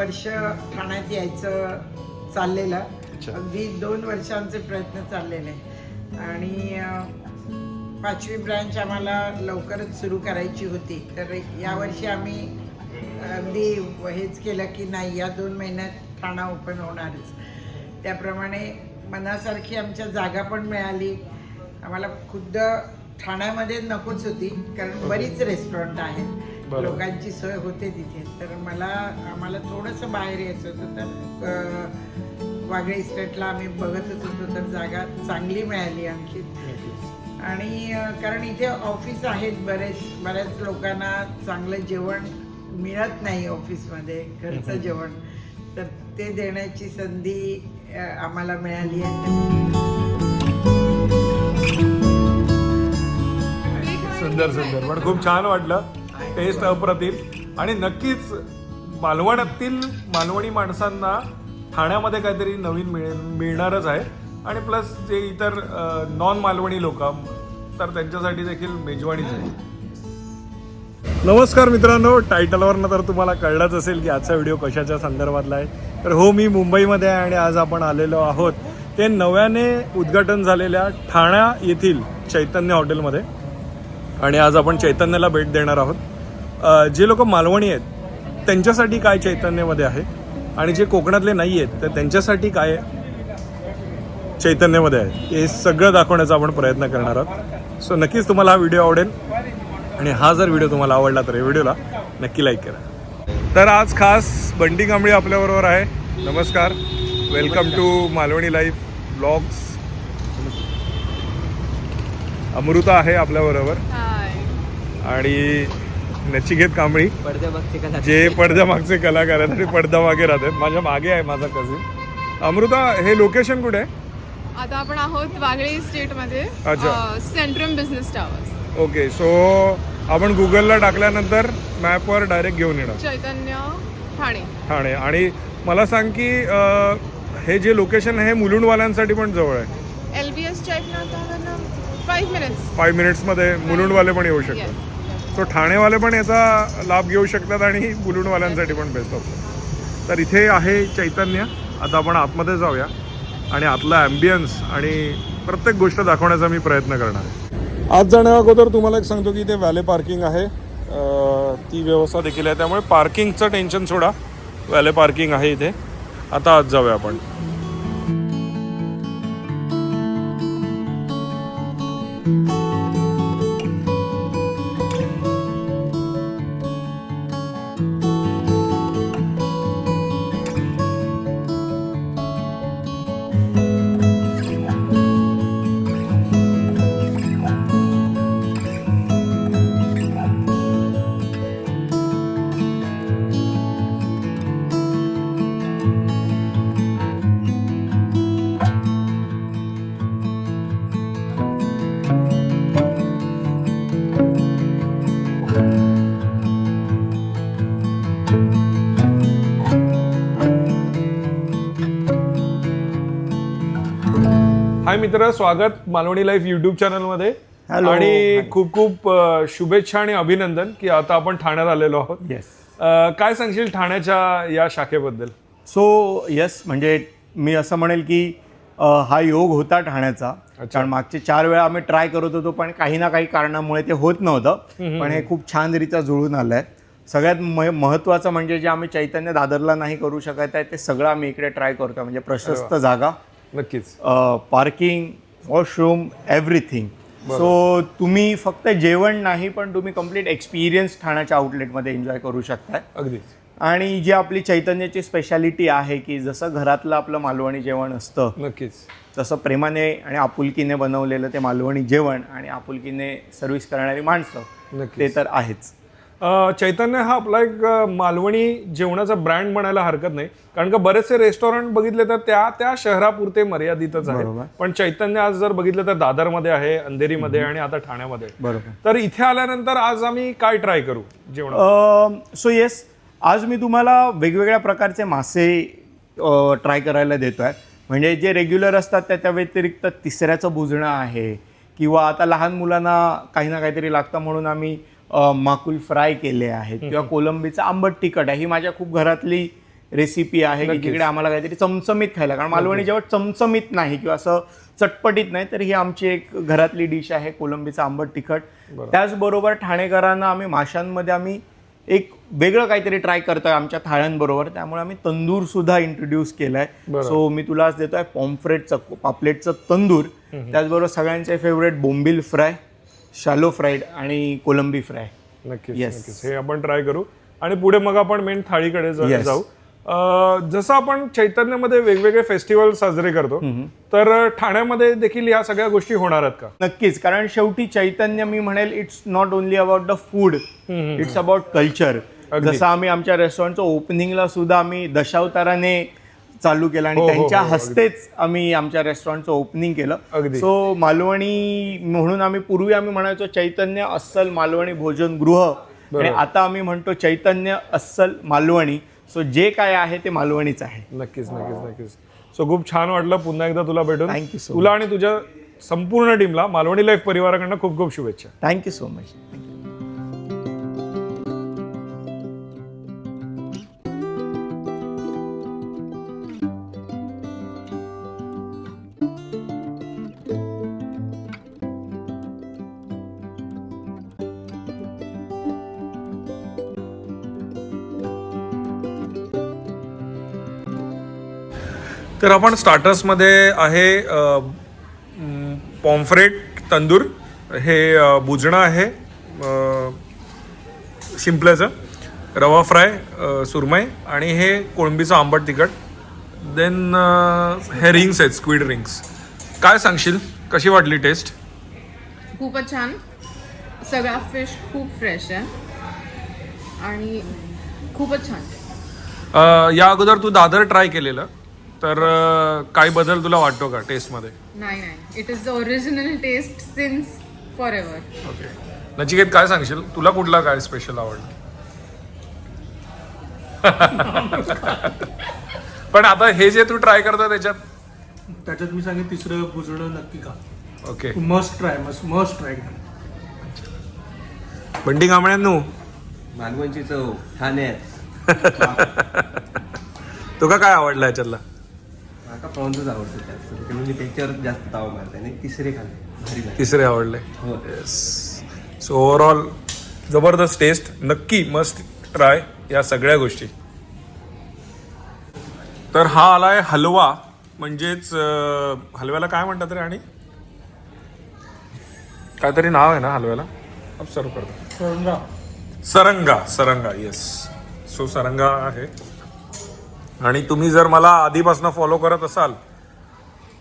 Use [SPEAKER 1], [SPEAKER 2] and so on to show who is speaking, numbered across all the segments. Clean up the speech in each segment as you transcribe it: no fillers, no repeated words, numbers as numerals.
[SPEAKER 1] वर्ष ठाण्यात यायचं चाललेलं. अगदी 2 वर्ष आमचे प्रयत्न चाललेले आणि 5वी ब्रँच आम्हाला लवकरच सुरू करायची होती. तर यावर्षी आम्ही अगदी हेच केलं की नाही, या 2 महिन्यात ठाणा ओपन होणारच. त्याप्रमाणे मनासारखी आमच्या जागा पण मिळाली. आम्हाला खुद्द ठाण्यामध्ये नकोच होती, कारण बरीच रेस्टॉरंट आहेत, लोकांची सोय होते तिथे. तर आम्हाला थोडंसं बाहेर यायचं होतं. तर वाघळे इस्टेटला आम्ही बघतच होतो, तर जागा चांगली मिळाली आणखी. आणि कारण इथे ऑफिस आहेत, बऱ्याच लोकांना चांगलं जेवण मिळत नाही ऑफिसमध्ये, घरचं जेवण. तर ते देण्याची संधी आम्हाला मिळाली आहे.
[SPEAKER 2] सुंदर पण खूप छान वाटलं. टेस्ट अप्रतिम. आणि नक्कीच मालवणी माणसांना ठाण्यामध्ये काहीतरी नवीन मिळणारच आहे. आणि प्लस जे इतर नॉन मालवणी लोक, तर त्यांच्यासाठी देखील मेजवानीच आहे. नमस्कार मित्रांनो, टायटलवरनं तर तुम्हाला कळलंच असेल की आजचा व्हिडिओ कशाच्या संदर्भातला आहे. तर हो, मी मुंबईमध्ये आहे आणि आज आपण आलेलो आहोत ते नव्याने उद्घाटन झालेल्या ठाणा येथील चैतन्य हॉटेलमध्ये. आणि आज आपण चैतन्याला भेट देणार आहोत. जे लोक मालवणी आहेत त्यांच्यासाठी काय चैतन्यमध्ये आहे, आणि जे कोकणातले नाही आहेत तर त्यांच्यासाठी काय चैतन्यमध्ये आहे, हे सगळं दाखवण्याचा आपण प्रयत्न करणार आहोत. सो नक्कीच तुम्हाला हा व्हिडिओ आवडेल. आणि हा जर व्हिडिओ तुम्हाला आवडला तर या व्हिडिओला नक्की लाईक करा. तर आज खास बंटी कांबळी आपल्याबरोबर आहे. नमस्कार, welcome to Malvani life blogs. Amrita आहे आपल्याबरोबर आणि नचिकेत कांबळी, जे पडद्यामागचे कलाकार आहेत आणि पडद्यामागे राहतात. माझ्या मागे आहे माझा कझिन. अमृता, हे लोकेशन कुठे आहे?
[SPEAKER 3] आता आपण आहोत वाघळे इस्टेटमध्ये, Centrum business towers.
[SPEAKER 2] Okay, so आपण गुगलला टाकल्यानंतर मॅपवर डायरेक्ट घेऊन येणार
[SPEAKER 3] चैतन्य
[SPEAKER 2] ठाणे. आणि मला सांग की हे जे लोकेशन आहे मुलुंडवाल्यांसाठी पण जवळ आहे.
[SPEAKER 3] LBSच्या इथनं 5
[SPEAKER 2] मिनिट्समध्ये मुलुंडवाले पण येऊ शकतात. सो ठाणेवाले पण याचा लाभ घेऊ शकतात आणि मुलुंडवाल्यांसाठी पण बेस्ट ऑप्शन. तर इथे आहे चैतन्य. आता आपण आतमध्ये जाऊया आणि आतला ॲम्बियन्स आणि प्रत्येक गोष्ट दाखवण्याचा मी प्रयत्न करणार आहे. आज जाण्या अगोदर तुम्हाला एक सांगतो की इथे व्हॅले पार्किंग आहे, ती व्यवस्था देखील आहे. त्यामुळे पार्किंगचं टेन्शन सोडा, व्हॅले पार्किंग आहे इथे. आता आज जाऊया आपण. हाय मित्र, स्वागत मालवणी लाईफ यूट्यूब चॅनलमध्ये. आणि खूप खूप शुभेच्छा आणि अभिनंदन की आता आपण ठाण्यात आलेलो आहोत. काय सांगशील ठाण्याच्या या शाखेबद्दल?
[SPEAKER 4] सो यस, म्हणजे मी असं म्हणेल की हा योग होता ठाण्याचा. कारण मागचे 4 वेळा आम्ही ट्राय करत होतो, पण काही ना काही कारणामुळे ते होत नव्हतं. पण हे खूप छानरित्या जुळून आलंय. सगळ्यात महत्त्वाचं म्हणजे जे आम्ही चैतन्य दादरला नाही करू शकत आहे ते सगळं आम्ही इकडे ट्राय करतो. म्हणजे प्रशस्त जागा,
[SPEAKER 2] नक्कीच
[SPEAKER 4] पार्किंग, वॉशरूम, एव्हरीथिंग. सो तुम्ही फक्त जेवण नाही, पण तुम्ही कम्प्लीट एक्सपिरियन्स ठाण्याच्या आउटलेटमध्ये एन्जॉय करू शकताय.
[SPEAKER 2] अगदीच.
[SPEAKER 4] आणि जी आपली चैतन्याची स्पेशालिटी आहे की जसं घरातलं आपलं मालवणी जेवण असतं,
[SPEAKER 2] नक्कीच
[SPEAKER 4] तसं प्रेमाने आणि आपुलकीने बनवलेलं ते मालवणी जेवण आणि आपुलकीने सर्व्हिस करणारी माणसं, ते तर आहेच.
[SPEAKER 2] चैतन्य हा आपला एक मालवणी जेवणाचा ब्रँड म्हणायला हरकत नाही, कारण का बरेचसे रेस्टॉरंट बघितले तर त्या शहरापुरते मर्यादितच आहे. पण चैतन्य आज जर बघितलं तर दादरमध्ये आहे, अंधेरीमध्ये आणि आता ठाण्यामध्ये.
[SPEAKER 4] बरोबर.
[SPEAKER 2] तर इथे आल्यानंतर आज आम्ही काय ट्राय करू जेवण?
[SPEAKER 4] सो येस, आज मी तुम्हाला वेगवेगळ्या प्रकारचे मासे ट्राय करायला देतोय. म्हणजे जे रेग्युलर असतात त्या व्यतिरिक्त तिसऱ्याचं भुजणं आहे, किंवा आता लहान मुलांना काही ना काहीतरी लागतं म्हणून आम्ही माकुल फ्राय केले आहेत, किंवा कोलंबीचं आंबट तिखट आहे. ही माझ्या खूप घरातली रेसिपी आहे की जिकडे आम्हाला काहीतरी चमचमीत खायला, कारण मालवणी जेव्हा चमचमीत नाही किंवा असं चटपटीत नाही, तर ही आमची एक घरातली डिश आहे कोलंबीचं आंबट तिखट. त्याचबरोबर ठाणेकरांना आम्ही माशांमध्ये आम्ही एक वेगळं काहीतरी ट्राय करतोय आमच्या थाळ्यांबरोबर, त्यामुळे आम्ही तंदूर सुद्धा इंट्रोड्यूस केलाय. सो मी तुला आज देतोय पॉम्फ्रेटचं पापलेटचं तंदूर, त्याचबरोबर सगळ्यांचे फेवरेट बोंबील फ्राय, शालो फ्राईड आणि कोलंबी फ्राय.
[SPEAKER 2] नक्कीच नक्कीच हे आपण ट्राय करू आणि पुढे मग आपण मेन थाळीकडे जाऊ. जसं आपण चैतन्यमध्ये वेगवेगळे फेस्टिवल साजरे करतो, तर ठाण्यामध्ये देखील या सगळ्या गोष्टी होणार आहेत का?
[SPEAKER 4] नक्कीच, कारण शेवटी चैतन्य मी म्हणेल it's not only about the food, it's about culture. जसं आम्ही आमच्या रेस्टॉरंटचं ओपनिंगला सुद्धा आम्ही दशावताराने चालू केलं आणि त्यांच्या हस्तेच आम्ही आमच्या रेस्टॉरंटचं ओपनिंग केलं. सो मालवणी म्हणून आम्ही पूर्वी म्हणायचो चैतन्य अस्सल मालवणी भोजनगृह, आणि आता आम्ही म्हणतो चैतन्य अस्सल मालवणी. सो जे काय आहे ते मालवणीच आहे.
[SPEAKER 2] नक्कीच नक्कीच नक्कीच. सो खूप छान वाटलं पुन्हा एकदा तुला भेटून.
[SPEAKER 4] थँक्यू सो
[SPEAKER 2] तुला आणि तुझ्या संपूर्ण टीमला मालवणी लाईफ परिवाराकडनं खूप खूप शुभेच्छा.
[SPEAKER 4] Thank you so much.
[SPEAKER 2] तर आपण स्टार्टर्समध्ये आहे पॉम्फ्रेट तंदूर, हे बुजणं आहे शिंपल्याचं, रवा फ्राय, सुरमई, आणि हे कोळंबीचं आंबट तिखट. देन हे रिंग्स आहेत, स्क्विड रिंग्स. काय सांगशील, कशी वाटली टेस्ट?
[SPEAKER 3] खूपच छान, सगळा फिश खूप फ्रेश आहे आणि खूपच छान.
[SPEAKER 2] या अगोदर तू दादर ट्राय केलेलं, तर काही बदल तुला वाटतो का टेस्टमध्ये?
[SPEAKER 3] नाही, it is the original taste since forever.
[SPEAKER 2] Okay. Nachiket, काय सांगशील, तुला कुठला काय स्पेशल आवडलं? पण आता हे जे तू ट्राय करतो त्याच्यात
[SPEAKER 5] मी सांगेन तिसरं भुजणं नक्की का.
[SPEAKER 2] ओके.
[SPEAKER 5] मस्ट ट्राय एकदम.
[SPEAKER 2] बंडी कांबळ्यांनो,
[SPEAKER 6] मालवणची चव ठाण्यात.
[SPEAKER 2] तुका काय आवडलं याच्यातला?
[SPEAKER 6] माका प्रॉन्सच आवडतं जास्त, म्हणजे त्याच्यावर जास्त ताव मारते आणि तिसरे खाल्ले भारी लागले.
[SPEAKER 2] तिसरे आवडले.
[SPEAKER 6] हो.
[SPEAKER 2] सो ओव्हरऑल जबरदस्त टेस्ट, नक्की मस्ट ट्राय या सगळ्या गोष्टी. तर हा आलाय हलवा, म्हणजेच हलव्याला काय म्हणतात रे, आणि काहीतरी नाव आहे ना हलव्याला, सर्व करतो. सरंगा. येस. सो सरंगा आहे. आणि तुम्ही जर मला आधीपासून फॉलो करत असाल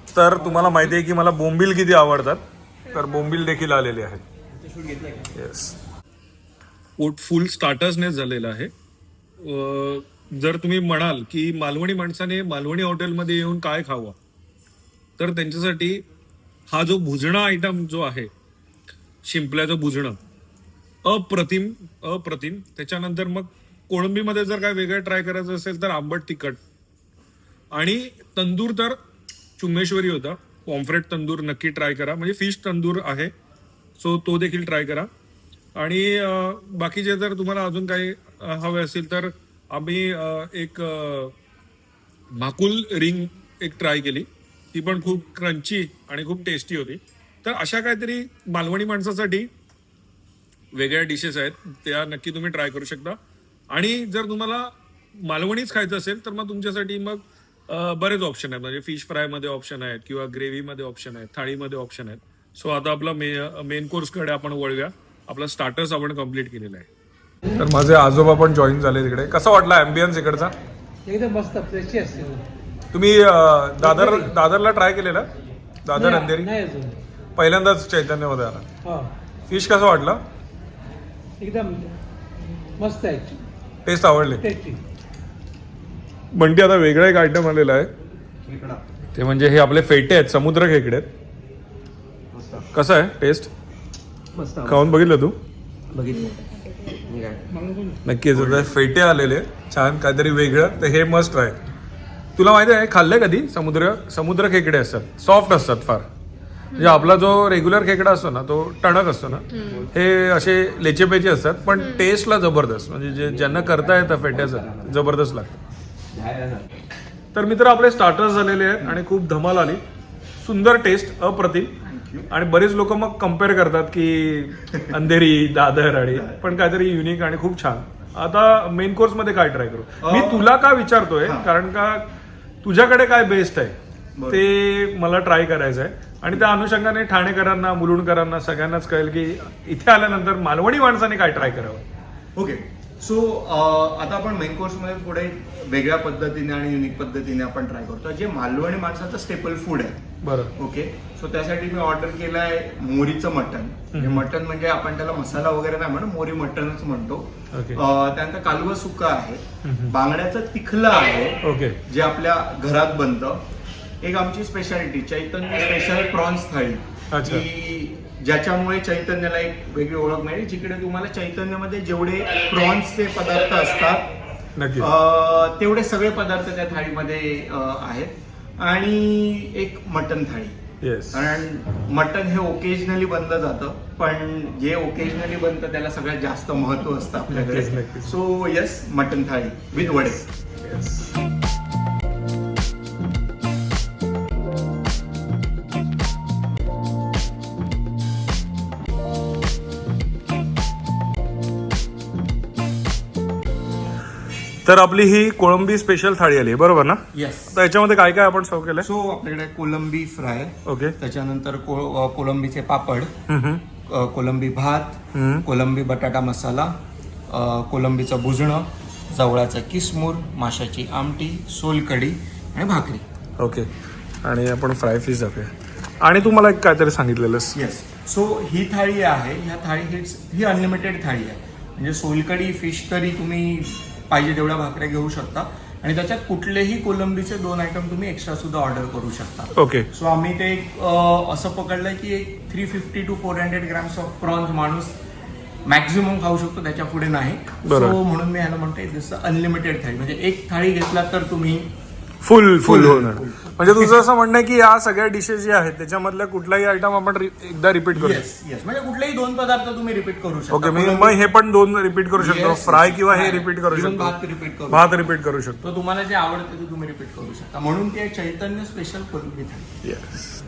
[SPEAKER 2] तर तुम्हाला माहिती आहे की मला बोंबील किती आवडतात, तर बोंबील देखील आलेले आहेत. येस. पोट फुल स्टार्टर्सनेच झालेलं आहे. जर तुम्ही म्हणाल की मालवणी माणसाने मालवणी हॉटेलमध्ये येऊन काय खावं, तर त्यांच्यासाठी हा जो भुजणा आयटम जो आहे, शिंपल्याचं भुजणं, अप्रतिम. त्याच्यानंतर मग कोळंबीमध्ये जर काय वेगळं ट्राय करायचं असेल तर आंबट तिखट, आणि तंदूर तर चुम्मेश्वरी होता. पॉम्फ्रेट तंदूर नक्की ट्राय करा, म्हणजे फिश तंदूर आहे, सो तो देखील ट्राय करा. आणि बाकीचे जर तुम्हाला अजून काही हवे असेल तर आम्ही एक भाकुल रिंग एक ट्राय केली, ती पण खूप क्रंची आणि खूप टेस्टी होती. तर अशा काहीतरी मालवणी माणसासाठी वेगळ्या डिशेस आहेत, त्या नक्की तुम्ही ट्राय करू शकता. आणि जर तुम्हाला मालवणीच खायचं असेल तर मग तुमच्यासाठी मग बरेच ऑप्शन आहेत, म्हणजे फिश फ्रायमध्ये ऑप्शन आहेत किंवा ग्रेव्हीमध्ये ऑप्शन आहेत, थाळीमध्ये ऑप्शन आहेत. सो आता आपला मेन कोर्सकडे आपण वळूया. आपला स्टार्टर्स आपण कम्प्लीट केलेला आहे. तर माझे आजोबा पण जॉईन झाले तिकडे. कसा वाटला ॲम्बियन्स इकडचा?
[SPEAKER 5] एकदम मस्त फ्रेशी असते.
[SPEAKER 2] तुम्ही दादरला ट्राय केलेला? दादर अंधेरी
[SPEAKER 5] नाही अजून,
[SPEAKER 2] पहिल्यांदाच चैतन्यमध्ये आला.
[SPEAKER 5] हा,
[SPEAKER 2] फिश कसं वाटलं?
[SPEAKER 5] एकदम मस्त आहे,
[SPEAKER 2] टेस्ट आवडली.
[SPEAKER 5] टेस्टी.
[SPEAKER 2] बंटी, आता वेगळं एक आयटम आलेला आहे, ते म्हणजे हे आपले फेटे आहेत, समुद्र खेकडे आहेत. कसं आहे टेस्ट?
[SPEAKER 6] मस्त
[SPEAKER 2] खाऊन बघितलं तू?
[SPEAKER 6] बघितलं.
[SPEAKER 2] नक्कीच. फेटे आलेले छान, काहीतरी वेगळं, तर हे मस्ट ट्राय. तुला माहिती आहे खाल्लंय कधी? समुद्र खेकडे असतात, सॉफ्ट असतात फार. म्हणजे आपला जो रेग्युलर खेकडा असतो ना तो टणक असतो ना, हे असे लेचेपेचे असतात, पण टेस्टला जबरदस्त. म्हणजे ज्यांना करता येतं फेट्याचं जबरदस्त लागतं. तर मित्र आपले स्टार्टर्स झालेले आहेत आणि खूप धमाल आली, सुंदर टेस्ट, अप्रतिम. आणि बरेच लोक मग कम्पेअर करतात की अंधेरी, दादर आणि पण काहीतरी युनिक आणि खूप छान. आता मेन कोर्स मध्ये काय ट्राय करू? मी तुला का विचारतोय कारण का तुझ्याकडे काय बेस्ट आहे ते मला ट्राय करायचं आहे आणि त्या अनुषंगाने ठाणेकरांना, मुलुंडकरांना सगळ्यांनाच कळेल की इथे आल्यानंतर मालवणी माणसाने काय ट्राय करावं.
[SPEAKER 4] ओके, सो आता आपण मेन कोर्समध्ये थोडे वेगळ्या पद्धतीने आणि युनिक पद्धतीने आपण ट्राय करतो, जे मालवणी माणसाचं स्टेपल फूड आहे.
[SPEAKER 2] बरं.
[SPEAKER 4] ओके, सो त्यासाठी मी ऑर्डर केलंय मोरीचं मटन. मटन म्हणजे आपण त्याला मसाला वगैरे नाही म्हणतो, मोरी मटनच म्हणतो.
[SPEAKER 2] ओके.
[SPEAKER 4] त्यानंतर कालवं सुक्का आहे, बांगड्याचं तिखलं आहे
[SPEAKER 2] ओके.
[SPEAKER 4] जे आपल्या घरात बनतं. एक आमची स्पेशालिटी चैतन्य स्पेशल प्रॉन्स थाळी,
[SPEAKER 2] अच्छा.
[SPEAKER 4] की ज्याच्यामुळे चैतन्याला एक वेगळी ओळख मिळेल. जिकडे तुम्हाला चैतन्यामध्ये जेवढे प्रॉन्सचे पदार्थ असतात
[SPEAKER 2] नक्की.
[SPEAKER 4] तेवढे सगळे पदार्थ त्या थाळीमध्ये आहेत. आणि एक मटन थाळी,
[SPEAKER 2] येस.
[SPEAKER 4] कारण मटन हे ओकेजनली बनलं जातं, पण जे ओकेजनली बनतं त्याला सगळ्यात जास्त महत्व असतं आपल्याकडे.
[SPEAKER 2] नक्कीच.
[SPEAKER 4] सो येस, मटन थाळी विथ वडे.
[SPEAKER 2] येस. तर आपली ही कोळंबी स्पेशल थाळी आली बरोबर ना?
[SPEAKER 4] येस.
[SPEAKER 2] तर याच्यामध्ये काय काय आपण सर्व केलंय?
[SPEAKER 4] सो आपल्याकडे कोलंबी फ्राय,
[SPEAKER 2] ओके.
[SPEAKER 4] त्याच्यानंतर कोलंबीचे पापड,
[SPEAKER 2] हम्म.
[SPEAKER 4] कोलंबी भात,
[SPEAKER 2] हम्म.
[SPEAKER 4] कोलंबी बटाटा मसाला, कोलंबीचं भुजणं, जवळाचं किसमूर, माशाची आमटी, सोलकढी आणि भाकरी.
[SPEAKER 2] ओके. आणि आपण फ्राय फिश दाखवूया. आणि तू मला एक काहीतरी सांगितलेलंस.
[SPEAKER 4] येस. सो ही थाळी आहे, ह्या थाळी ही अनलिमिटेड थाळी आहे. म्हणजे सोलकढी, फिश करी तुम्ही पाहिजे तेवढ्या भाकऱ्या घेऊ शकता आणि त्याच्यात कुठलेही कोलंबीचे 2 आयटम तुम्ही एक्स्ट्रा सुद्धा ऑर्डर करू शकता.
[SPEAKER 2] ओके.
[SPEAKER 4] सो आम्ही ते असं पकडलंय की एक 350 to 400 ग्रॅम्स ऑफ प्रॉन्स माणूस मॅक्झिमम खाऊ शकतो, त्याच्या पुढे नाही.
[SPEAKER 2] बरोबर.
[SPEAKER 4] सो म्हणून मी ह्याला म्हणतोय जसं अनलिमिटेड थाळी, म्हणजे एक थाळी घेतला तर तुम्ही
[SPEAKER 2] फुल होणार. म्हणजे तुझं असं म्हणणं आहे की या सगळ्या डिशेस जे आहेत त्याच्यामधल्या कुठलाही आयटम आपण एकदा रिपीट करू.
[SPEAKER 4] येस येस, म्हणजे कुठलेही 2 पदार्थ तुम्ही रिपीट करू शकता.
[SPEAKER 2] ओके. मी मग हे पण 2 रिपीट करू शकतो,
[SPEAKER 4] Yes,
[SPEAKER 2] फ्राय
[SPEAKER 4] yes,
[SPEAKER 2] किंवा हे
[SPEAKER 4] fry.
[SPEAKER 2] रिपीट करू
[SPEAKER 4] Even
[SPEAKER 2] शकतो,
[SPEAKER 4] भात रिपीट करू
[SPEAKER 2] भात रिपीट करू शकतो.
[SPEAKER 4] तो तुम्हाला जे आवडते ते तुम्ही रिपीट करू शकता. म्हणून ती एक चैतन्य स्पेशल कोलंबी थाळी.
[SPEAKER 2] येस.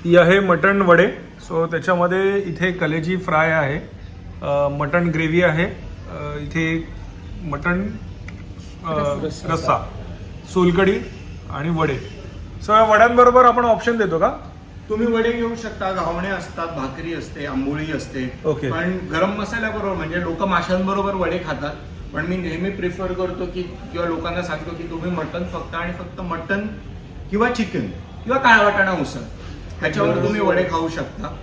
[SPEAKER 2] ही आहे मटण वडे. सो त्याच्यामध्ये इथे कलेजी फ्राय आहे, मटण ग्रेव्ही आहे, इथे मटण रस्सा, सोलकढी आणि वडे. सगळ्या वड्यांबरोबर आपण ऑप्शन देतो का?
[SPEAKER 4] तुम्ही वडे घेऊ शकता, घावणे असतात, भाकरी असते, आंबोळी असते.
[SPEAKER 2] ओके.
[SPEAKER 4] पण गरम मसाल्याबरोबर, म्हणजे लोक माशांबरोबर वडे खातात, पण मी नेहमी प्रिफर करतो की किंवा लोकांना सांगतो की तुम्ही मटन फक्त आणि फक्त मटन किंवा चिकन किंवा काळा वाटाणा उसळ ह्याच्यावर तुम्ही वडे खाऊ शकता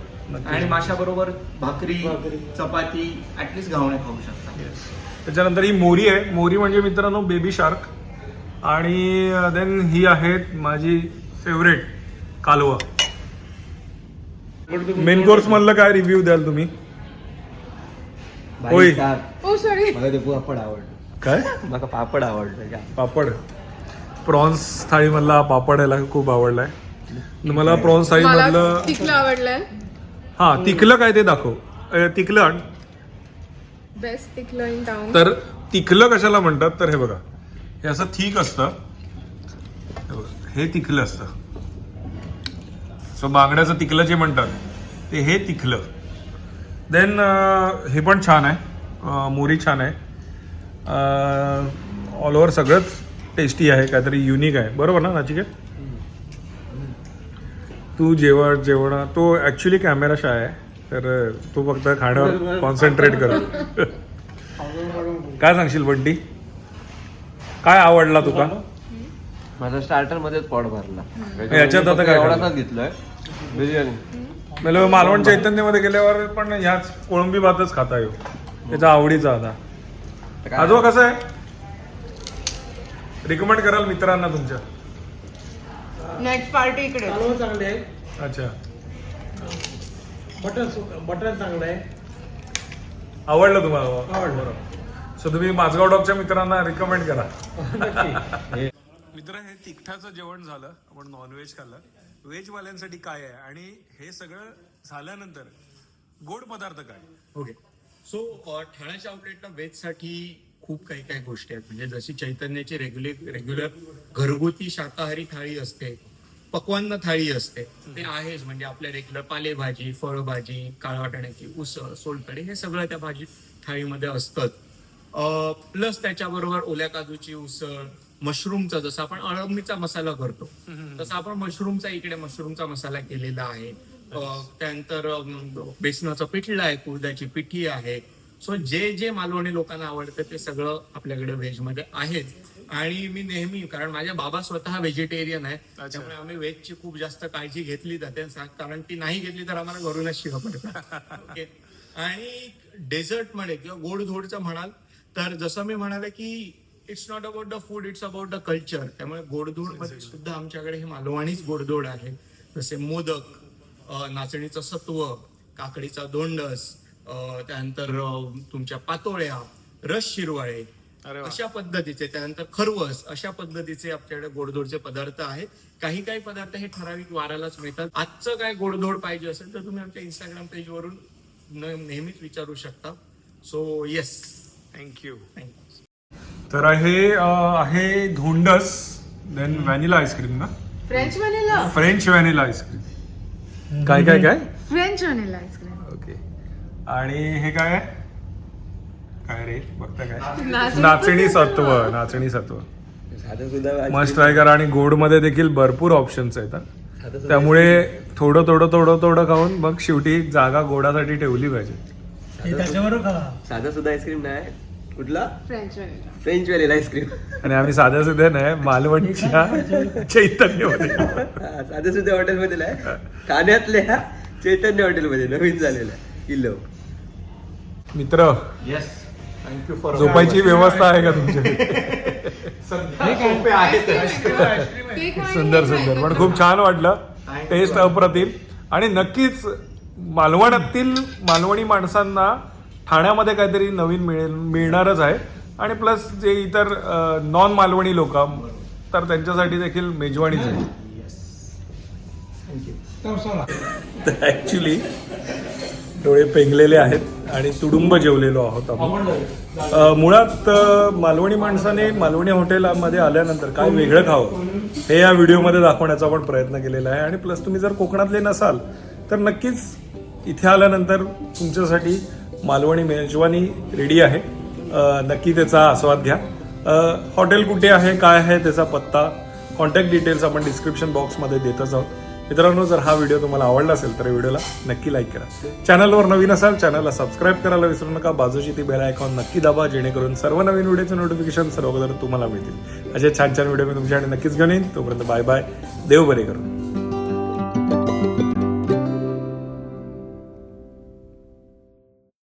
[SPEAKER 4] आणि माशाबरोबर भाकरी, चपाती, ऍटलीस्ट घावणे खाऊ शकता.
[SPEAKER 2] त्याच्यानंतर ही मोरी आहे. मोरी म्हणजे मित्रांनो बेबी शार्क. आणि देन ही आहेत माझी फेवरेट कालवा. मेन कोर्स मधलं काय रिव्ह्यू द्याल तुम्ही? होय.
[SPEAKER 3] ओ सॉरी.
[SPEAKER 6] मला ते पापड आवडलं.
[SPEAKER 2] काय?
[SPEAKER 6] मला पापड आवडलं का?
[SPEAKER 2] पापड. प्रॉन्स थाळी मधला पापड याला खूप आवडलाय. मला प्रॉन्स थाळी
[SPEAKER 3] मला
[SPEAKER 2] मधलं
[SPEAKER 3] तिखलं आवडलंय.
[SPEAKER 2] हा तिखलं काय ते दाखव. तिखलं आण.
[SPEAKER 3] बेस्ट तिखलं इन टाउन.
[SPEAKER 2] तर तिखलं कशाला म्हणतात तर हे बघा, हे असं थिक असतं, हे तिखलं असतं. सो बांगड्याचं तिखलं जे म्हणतात ते हे तिखलं. देन हे पण छान आहे, मोरी छान आहे. ऑल ओव्हर सगळंच टेस्टी आहे, काहीतरी युनिक आहे. बरोबर ना नाचिकेत? तू जेवण तो ॲक्च्युली कॅमेरा शाय आहे, तर तू फक्त खाण्यावर कॉन्सन्ट्रेट कर. काय सांगशील बंटी? काय आवडला तुका?
[SPEAKER 6] माझा स्टार्टर मध्येच पोट भरला.
[SPEAKER 2] याच्यात आता काय
[SPEAKER 6] एवढाच घेतलोय बिर्याणी.
[SPEAKER 2] मला मालवण चैतन्यमध्ये गेल्यावर पण ह्याच कोळंबी भातच खाता येऊ, त्याचा आवडीचा आता. आजोबा कसं आहे? रिकमेंड कराल मित्रांना तुमच्या?
[SPEAKER 1] नेक्स्ट पार्टी इकडे.
[SPEAKER 5] कालवं चांगले आहे,
[SPEAKER 2] अच्छा.
[SPEAKER 5] बटर चांगलं आहे.
[SPEAKER 2] आवडलं तुम्हाला?
[SPEAKER 5] आवडलं.
[SPEAKER 2] सो तुम्ही माझगाव डॉगच्या मित्रांना रिकमेंड करा.
[SPEAKER 5] नक्की.
[SPEAKER 2] मित्र, हे तिखटाचं जेवण झालं, आपण नॉनव्हेज खाल्लं. व्हेजवाल्यांसाठी काय आहे आणि हे सगळं झाल्यानंतर गोड पदार्थ काय?
[SPEAKER 4] ओके. सो ठाण्याच्या आउटलेटला व्हेजसाठी
[SPEAKER 7] खूप काही काही गोष्टी आहेत. म्हणजे जशी चैतन्याची रेग्युलर घरगुती शाकाहारी थाळी असते, पक्वान्न थाळी असते, ते आहेच. म्हणजे आपल्या रेग्युलर पालेभाजी, फळभाजी, काळ्या वाटाण्याची उसळ, सोलकढी हे सगळं त्या भाजी थाळीमध्ये असतंच. प्लस त्याच्याबरोबर ओल्या काजूची उसळ, मशरूमचा जसं आपण अळंबीचा मसाला करतो तसा आपण मशरूमचा इकडे मशरूमचा मसाला केलेला आहे. त्यानंतर बेसनाचं पिठलं आहे, कुळदाची पिठी आहे. सो जे जे मालवणी लोकांना आवडतं ते सगळं आपल्याकडे व्हेज मध्ये आहेच. आणि मी नेहमी, कारण माझ्या बाबा स्वतः व्हेजिटेरियन आहे, त्यामुळे आम्ही व्हेजची खूप जास्त काळजी घेतली जाते, कारण ती नाही घेतली तर आम्हाला घरूनच शिवा पडतात. ओके. आणि डेझर्ट मध्ये किंवा गोडधोडचं म्हणाल तर जसं मी म्हणाले की it's not about the food, it's about the culture. त्यामुळे गोडधोड मध्ये सुद्धा आमच्याकडे हे मालवणीच गोडधोड आहे. जसे मोदक, नाचणीचं सत्व, काकडीचा दोंडस, त्यानंतर तुमच्या पातोळ्या, रस शिरवाळे अशा पद्धतीचे, त्यानंतर खरवस अशा पद्धतीचे आपल्याकडे गोडधोडचे पदार्थ आहेत. काही काही पदार्थ हे ठराविक वारालाच मिळतात. आजचं काय गोडधोड पाहिजे असेल तर तुम्ही आमच्या इंस्टाग्राम पेजवरून नेहमीच विचारू शकता. So yes,
[SPEAKER 2] thank you.
[SPEAKER 7] थँक्यू.
[SPEAKER 2] तर हे आहे धोंडस, देन व्हॅनिला आईस्क्रीम ना,
[SPEAKER 3] French vanilla.
[SPEAKER 2] French vanilla ice cream. काय काय काय
[SPEAKER 3] फ्रेंच व्हॅनिला आईस्क्रीम.
[SPEAKER 2] ओके. आणि हे काय आहे? काय रे बघता काय? नाचणी सत्व. नाचणी सत्व
[SPEAKER 6] साधं सुद्धा
[SPEAKER 2] मस्ट ट्राय करा. आणि गोड मध्ये देखील भरपूर ऑप्शन्स आहेत, त्यामुळे थोडं थोडं थोडं थोडं खाऊन मग शेवटी जागा गोडासाठी ठेवली पाहिजे.
[SPEAKER 6] साधं सुद्धा आईस्क्रीम नाही, कुठला
[SPEAKER 3] French vanilla.
[SPEAKER 6] French vanilla ice cream.
[SPEAKER 2] आणि आम्ही साध्या सुद्धा नाही, मालवणच्या चैतन्यमध्ये.
[SPEAKER 6] साधं सुद्धा हॉटेलमध्ये नाही, ठाण्यातल्या चैतन्य हॉटेलमध्ये नवीन झालेला किल्लो.
[SPEAKER 2] मित्र,
[SPEAKER 7] येस, थँक्यू फॉर
[SPEAKER 2] झोपायची व्यवस्था आहे का तुमच्याकडे? सुंदर सुंदर, पण खूप छान वाटलं, टेस्ट अप्रतिम. आणि नक्कीच मालवणातील मालवणी माणसांना ठाण्यामध्ये काहीतरी नवीन मिळणारच आहे. आणि प्लस जे इतर नॉन मालवणी लोक तर त्यांच्यासाठी देखील मेजवानीच आहे. तर ऍक्च्युली डोळे पेंगलेले आहेत आणि तुडुंब जेवलेलो आहोत आपण. मुळात मालवणी माणसाने मालवणी हॉटेलमध्ये आल्यानंतर काय वेगळं खावं हे या व्हिडिओमध्ये दाखवण्याचा आपण प्रयत्न केलेला आहे. आणि प्लस तुम्ही जर कोकणातले नसाल तर नक्कीच इथे आल्यानंतर तुमच्यासाठी मालवणी मेजवानी रेडी आहे. नक्की त्याचा आस्वाद घ्या. हॉटेल कुठे आहे, काय आहे त्याचा पत्ता, कॉन्टॅक्ट डिटेल्स आपण डिस्क्रिप्शन बॉक्समध्ये देतच आहोत. मित्रांनो, जर हा व्हिडिओ तुम्हाला आवडला असेल तर व्हिडिओला नक्की लाईक करा. चॅनलवर नवीन असाल चॅनलला सबस्क्राईब करायला विसरू नका. बाजूची ती बेल आयकॉन नक्की दाबा, जेणेकरून सर्व नवीन व्हिडिओचे नोटिफिकेशन सर्व अगोदर तुम्हाला मिळतील. असे छान छान व्हिडिओ मी तुमच्याकडे नक्कीच घेऊन येईन. तोपर्यंत बाय बाय, देव बरे करू.